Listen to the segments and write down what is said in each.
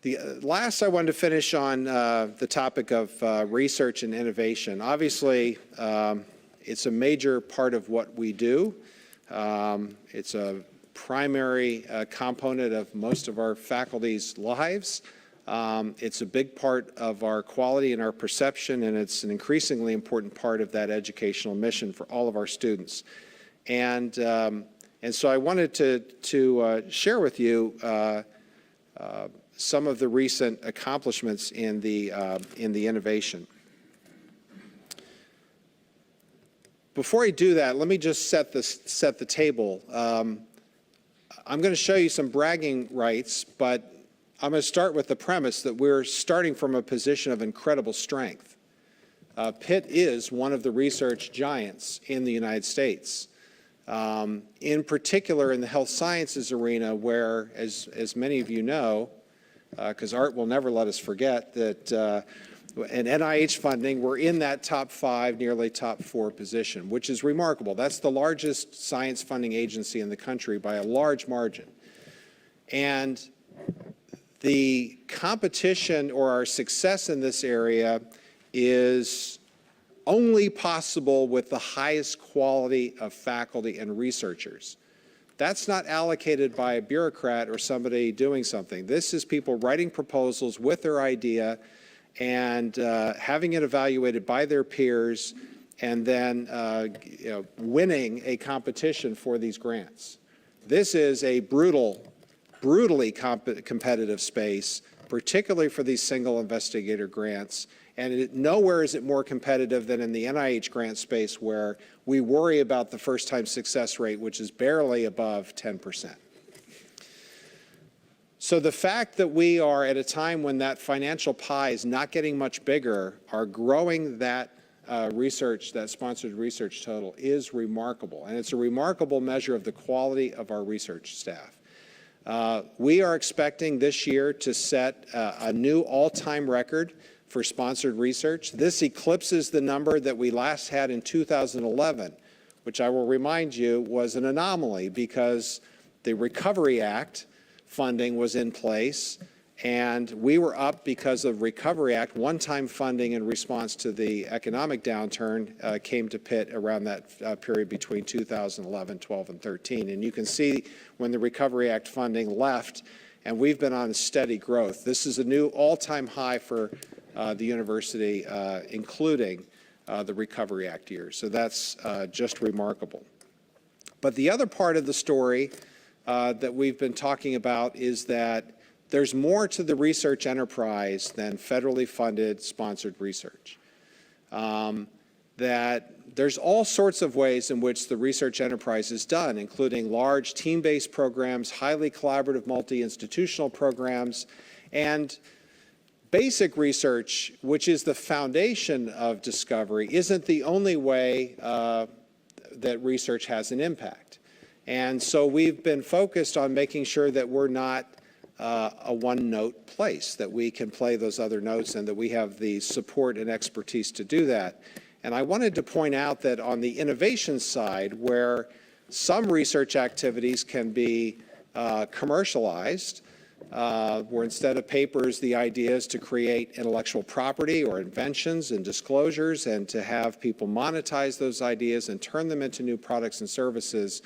Last, I wanted to finish on the topic of research and innovation. Obviously, it's a major part of what we do. It's a primary component of most of our faculty's lives. It's a big part of our quality and our perception, and it's an increasingly important part of that educational mission for all of our students. And so I wanted to share with you some of the recent accomplishments in the innovation. Before I do that, let me just set the table. I'm going to show you some bragging rights, but I'm going to start with the premise that we're starting from a position of incredible strength. Pitt is one of the research giants in the United States. In particular in the health sciences arena, where, as many of you know, because Art will never let us forget that in NIH funding, we're in that top 5, nearly top 4 position, which is remarkable. That's the largest science funding agency in the country by a large margin. And the competition or our success in this area is only possible with the highest quality of faculty and researchers. That's not allocated by a bureaucrat or somebody doing something. This is people writing proposals with their idea and having it evaluated by their peers and then winning a competition for these grants. This is a brutally competitive space, particularly for these single investigator grants. And nowhere is it more competitive than in the NIH grant space, where we worry about the first-time success rate, which is barely above 10%. So the fact that we are at a time when that financial pie is not getting much bigger, are growing that research, that sponsored research total, is remarkable. And it's a remarkable measure of the quality of our research staff. We are expecting this year to set a new all-time record for sponsored research. This eclipses the number that we last had in 2011, which I will remind you was an anomaly because the Recovery Act funding was in place, and we were up because of Recovery Act one-time funding in response to the economic downturn came to Pitt around that period between 2011, 12, and 13. And you can see when the Recovery Act funding left, and we've been on steady growth. This is a new all-time high for the university, including the Recovery Act years. So that's just remarkable. But the other part of the story that we've been talking about is that there's more to the research enterprise than federally funded sponsored research. That there's all sorts of ways in which the research enterprise is done, including large team-based programs, highly collaborative multi-institutional programs, and basic research, which is the foundation of discovery, isn't the only way that research has an impact. And so we've been focused on making sure that we're not a one-note place, that we can play those other notes and that we have the support and expertise to do that. And I wanted to point out that on the innovation side, where some research activities can be commercialized, where instead of papers, the idea is to create intellectual property or inventions and disclosures and to have people monetize those ideas and turn them into new products and services,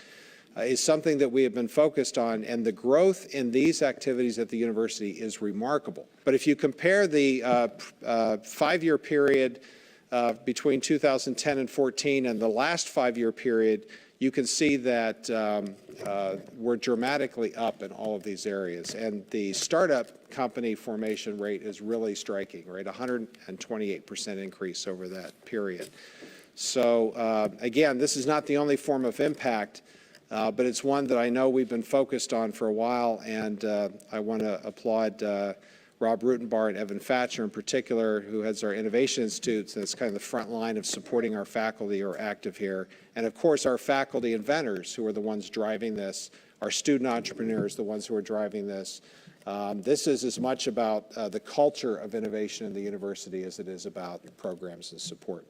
is something that we have been focused on, and the growth in these activities at the university is remarkable. But if you compare the 5-year period between 2010 and 14 and the last 5-year period, you can see that we're dramatically up in all of these areas. And the startup company formation rate is really striking, right? 128% increase over that period. So again, this is not the only form of impact, but it's one that I know we've been focused on for a while, and I want to applaud Rob Rutenbar and Evan Fatcher in particular, who heads our Innovation Institutes, and it's kind of the front line of supporting our faculty who are active here. And of course, our faculty inventors, who are the ones driving this, our student entrepreneurs, the ones who are driving this. This is as much about the culture of innovation in the university as it is about programs and support.